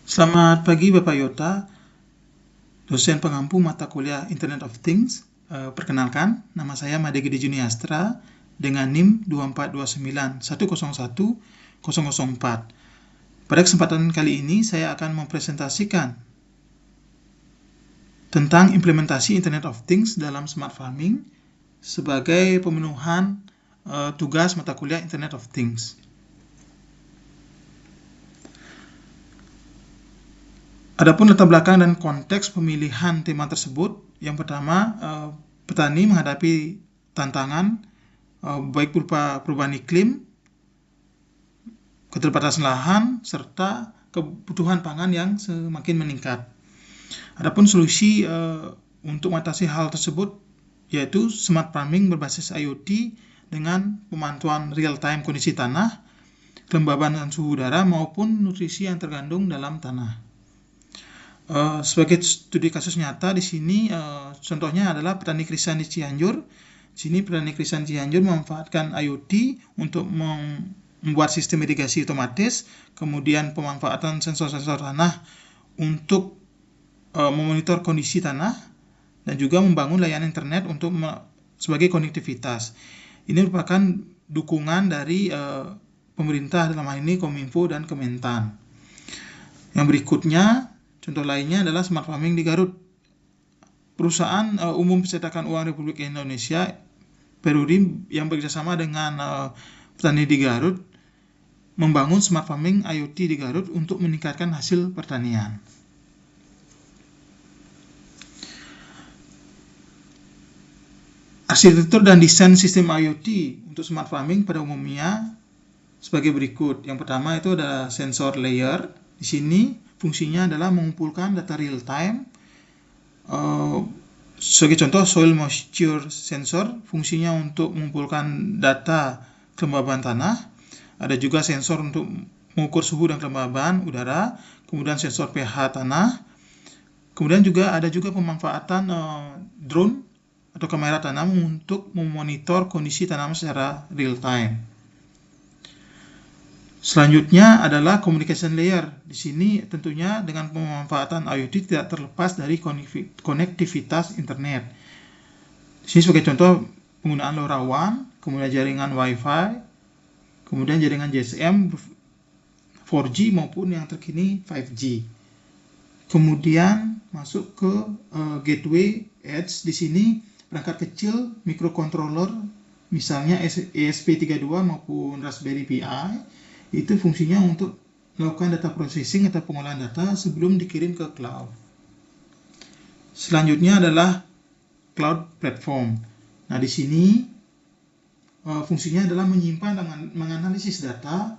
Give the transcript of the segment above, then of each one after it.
Selamat pagi Bapak Yota, dosen pengampu mata kuliah Internet of Things. Perkenalkan, nama saya Made Gede Juniastra dengan NIM 2429101-004. Pada kesempatan kali ini saya akan mempresentasikan tentang implementasi Internet of Things dalam smart farming sebagai pemenuhan tugas mata kuliah Internet of Things. Adapun latar belakang dan konteks pemilihan tema tersebut, yang pertama, petani menghadapi tantangan baik berupa perubahan iklim, keterbatasan lahan, serta kebutuhan pangan yang semakin meningkat. Adapun solusi untuk mengatasi hal tersebut yaitu smart farming berbasis IoT dengan pemantauan real-time kondisi tanah, kelembaban dan suhu udara maupun nutrisi yang terkandung dalam tanah. Sebagai studi kasus nyata di sini contohnya adalah petani krisan di Cianjur. Di sini petani krisan Cianjur memanfaatkan IoT untuk membuat sistem irigasi otomatis, kemudian pemanfaatan sensor-sensor tanah untuk memonitor kondisi tanah dan juga membangun layanan internet untuk sebagai konektivitas. Ini merupakan dukungan dari pemerintah dalam hal ini Kominfo dan Kementan. Yang berikutnya, contoh lainnya adalah smart farming di Garut. Perusahaan umum percetakan uang Republik Indonesia, Perudim, yang bekerjasama dengan petani di Garut, membangun smart farming IoT di Garut untuk meningkatkan hasil pertanian. Arsitektur dan desain sistem IoT untuk smart farming pada umumnya sebagai berikut. Yang pertama itu adalah sensor layer. Di sini fungsinya adalah mengumpulkan data real time. Sebagai contoh, soil moisture sensor fungsinya untuk mengumpulkan data kelembaban tanah. Ada juga sensor untuk mengukur suhu dan kelembaban udara, kemudian sensor pH tanah. Kemudian juga ada juga pemanfaatan drone atau kamera tanam untuk memonitor kondisi tanaman secara real time. Selanjutnya adalah communication layer. Di sini tentunya dengan pemanfaatan IoT tidak terlepas dari konektivitas internet. Di sini sebagai contoh penggunaan LoRaWAN, kemudian jaringan Wi-Fi, kemudian jaringan GSM 4G maupun yang terkini 5G. Kemudian masuk ke gateway edge. Di sini perangkat kecil microcontroller, misalnya ESP32 maupun Raspberry Pi. Itu fungsinya untuk melakukan data processing atau pengolahan data sebelum dikirim ke cloud. Selanjutnya adalah cloud platform. Nah, di sini fungsinya adalah menyimpan dan menganalisis data.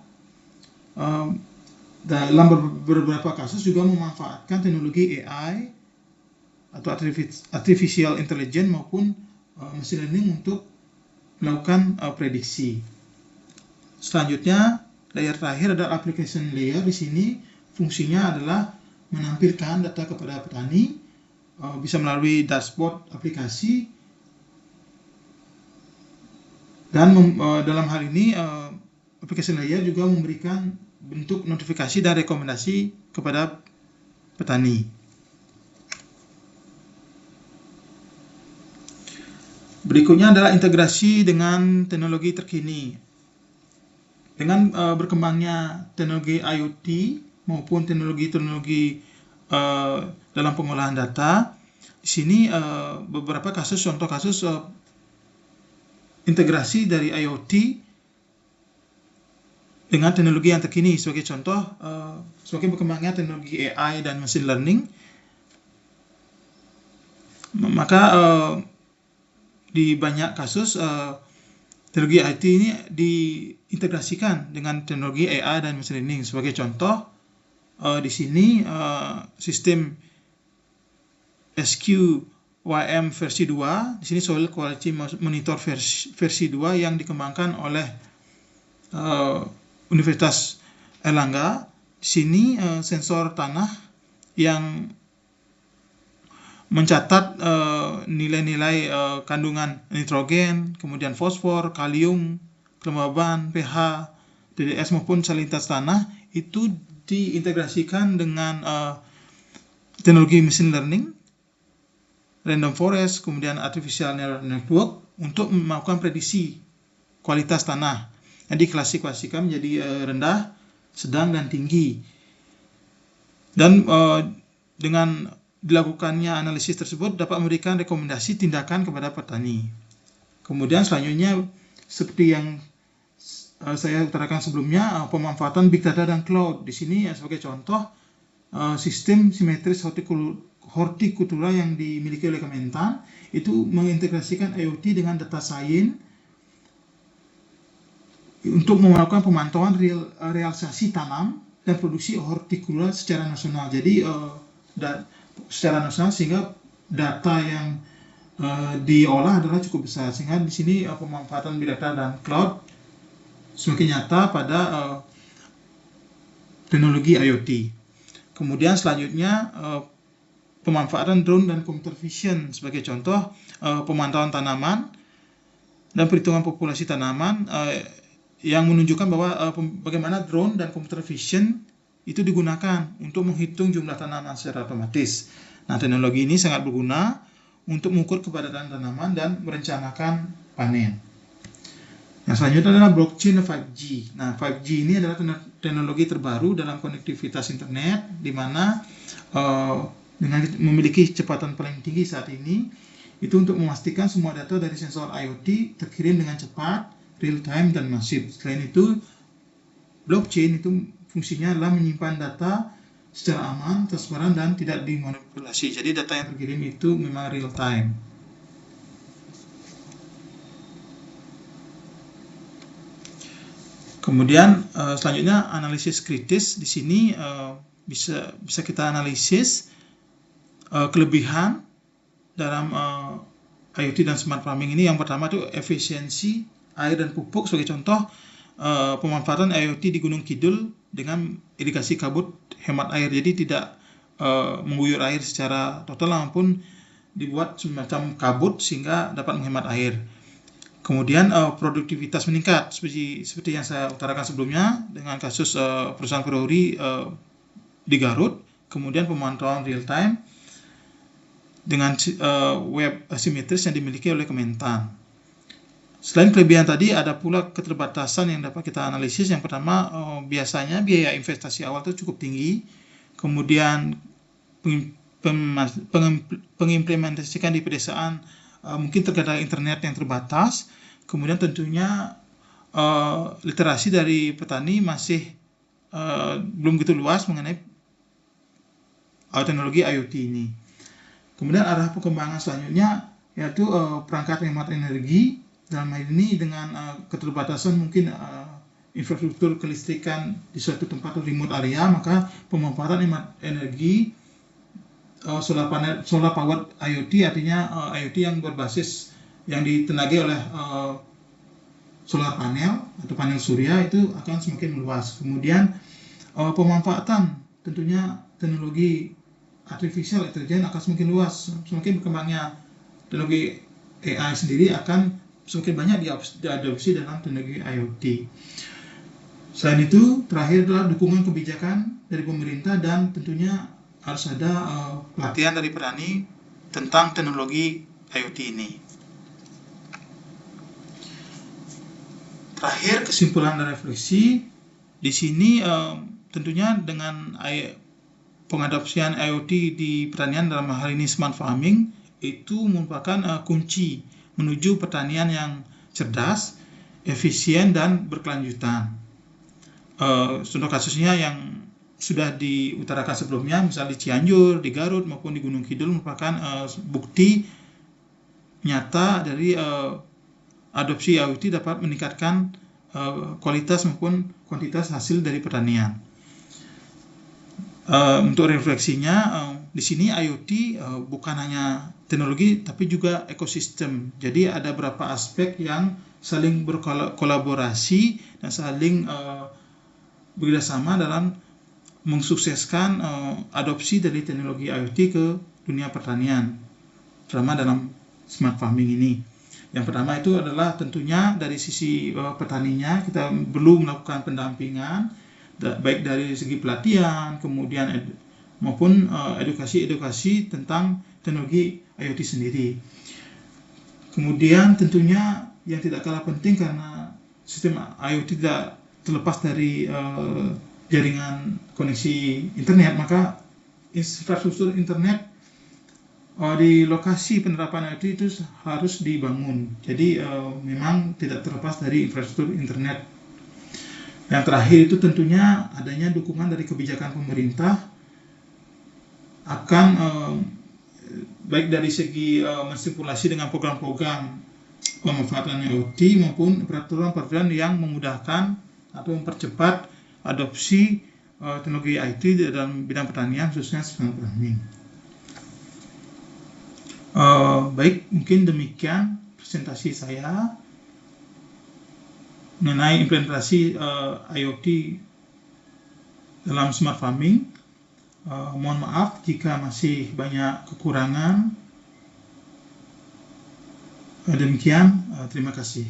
Dalam beberapa kasus juga memanfaatkan teknologi AI atau artificial intelligence maupun machine learning untuk melakukan prediksi. Selanjutnya, layer terakhir adalah application layer. Di sini fungsinya adalah menampilkan data kepada petani, bisa melalui dashboard aplikasi, dan dalam hal ini application layer juga memberikan bentuk notifikasi dan rekomendasi kepada petani. Berikutnya adalah integrasi dengan teknologi terkini. Dengan berkembangnya teknologi IoT maupun teknologi dalam pengolahan data, di sini beberapa kasus, contoh kasus integrasi dari IoT dengan teknologi yang terkini. Sebagai contoh, sebagai berkembangnya teknologi AI dan machine learning, maka di banyak kasus teknologi IT ini diintegrasikan dengan teknologi AI dan machine learning. Sebagai contoh, di sini sistem SQYM versi 2, di sini Soil Quality Monitor versi 2 yang dikembangkan oleh Universitas Airlangga. Di sini sensor tanah yang mencatat nilai-nilai kandungan nitrogen, kemudian fosfor, kalium, kelembaban, pH, DDS maupun salinitas tanah itu diintegrasikan dengan teknologi machine learning, random forest, kemudian artificial neural network untuk melakukan prediksi kualitas tanah. Jadi klasifikasikan menjadi rendah, sedang, dan tinggi. Dan dengan dilakukannya analisis tersebut dapat memberikan rekomendasi tindakan kepada petani. Kemudian selanjutnya seperti yang saya utarakan sebelumnya, pemanfaatan big data dan cloud. Di sini sebagai contoh sistem simetris hortikultura yang dimiliki oleh Kementan itu mengintegrasikan IoT dengan data science untuk melakukan pemantauan realisasi tanam dan produksi hortikultura secara nasional. Jadi secara nasional, sehingga data yang diolah adalah cukup besar, sehingga di sini pemanfaatan big data dan cloud semakin nyata pada teknologi IoT. Kemudian selanjutnya pemanfaatan drone dan computer vision sebagai contoh pemantauan tanaman dan perhitungan populasi tanaman yang menunjukkan bahwa bagaimana drone dan computer vision itu digunakan untuk menghitung jumlah tanaman secara otomatis. Nah, teknologi ini sangat berguna untuk mengukur kepadatan tanaman dan merencanakan panen. Yang selanjutnya adalah blockchain 5G. Nah, 5G ini adalah teknologi terbaru dalam konektivitas internet, di mana dengan memiliki kecepatan paling tinggi saat ini, itu untuk memastikan semua data dari sensor IoT terkirim dengan cepat, real time, dan masif. Selain itu, blockchain itu fungsinya adalah menyimpan data secara aman, transparan, dan tidak dimanipulasi. Jadi data yang terkirim itu memang real time. Kemudian selanjutnya analisis kritis. Di sini bisa kita analisis kelebihan dalam IoT dan smart farming ini. Yang pertama itu efisiensi air dan pupuk. Sebagai contoh, pemanfaatan IoT di Gunung Kidul dengan irigasi kabut hemat air. Jadi tidak mengguyur air secara total, namun dibuat semacam kabut sehingga dapat menghemat air. Kemudian produktivitas meningkat seperti yang saya utarakan sebelumnya dengan kasus perusahaan Ferrari di Garut. Kemudian pemantauan real time dengan web asimetris yang dimiliki oleh Kementan. Selain kelebihan tadi, ada pula keterbatasan yang dapat kita analisis. Yang pertama, biasanya biaya investasi awal itu cukup tinggi. Kemudian pengimplementasikan di pedesaan mungkin terkadang internet yang terbatas. Kemudian tentunya literasi dari petani masih belum begitu luas mengenai teknologi IoT ini. Kemudian arah perkembangan selanjutnya yaitu perangkat hemat energi. Dalam hal ini dengan keterbatasan mungkin infrastruktur kelistrikan di suatu tempat atau remote area, maka pemanfaatan hemat energi solar powered IoT, artinya IoT yang berbasis yang ditenagai oleh solar panel atau panel surya, itu akan semakin meluas. Kemudian pemanfaatan tentunya teknologi artificial intelligence akan semakin luas. Semakin berkembangnya teknologi AI sendiri akan semakin banyak diadopsi dalam teknologi IoT. Selain itu, terakhir adalah dukungan kebijakan dari pemerintah dan tentunya harus ada pelatihan dari petani tentang teknologi IoT ini. Terakhir, kesimpulan dan refleksi. Di sini tentunya dengan pengadopsian IoT di pertanian, dalam hal ini smart farming, itu merupakan kunci menuju pertanian yang cerdas, efisien, dan berkelanjutan. Contoh kasusnya yang sudah diutarakan sebelumnya, misalnya di Cianjur, di Garut, maupun di Gunung Kidul, merupakan bukti nyata dari adopsi IoT dapat meningkatkan kualitas maupun kuantitas hasil dari pertanian. Untuk refleksinya, di sini IoT bukan hanya teknologi tapi juga ekosistem. Jadi ada beberapa aspek yang saling berkolaborasi dan saling bekerjasama dalam mensukseskan adopsi dari teknologi IoT ke dunia pertanian, terutama dalam smart farming ini. Yang pertama itu adalah tentunya dari sisi petaninya, kita perlu melakukan pendampingan baik dari segi pelatihan, kemudian maupun edukasi tentang teknologi IoT sendiri. Kemudian tentunya yang tidak kalah penting karena sistem IoT tidak terlepas dari jaringan koneksi internet, maka infrastruktur internet di lokasi penerapan IoT itu harus dibangun. Jadi memang tidak terlepas dari infrastruktur internet. Yang terakhir itu tentunya adanya dukungan dari kebijakan pemerintah akan baik dari segi menstimulasi dengan program-program pemanfaatan IoT maupun peraturan-peraturan yang memudahkan atau mempercepat adopsi teknologi IoT dalam bidang pertanian, khususnya smart farming. Baik, mungkin demikian presentasi saya mengenai implementasi IoT dalam smart farming. Mohon maaf jika masih banyak kekurangan. Demikian, terima kasih.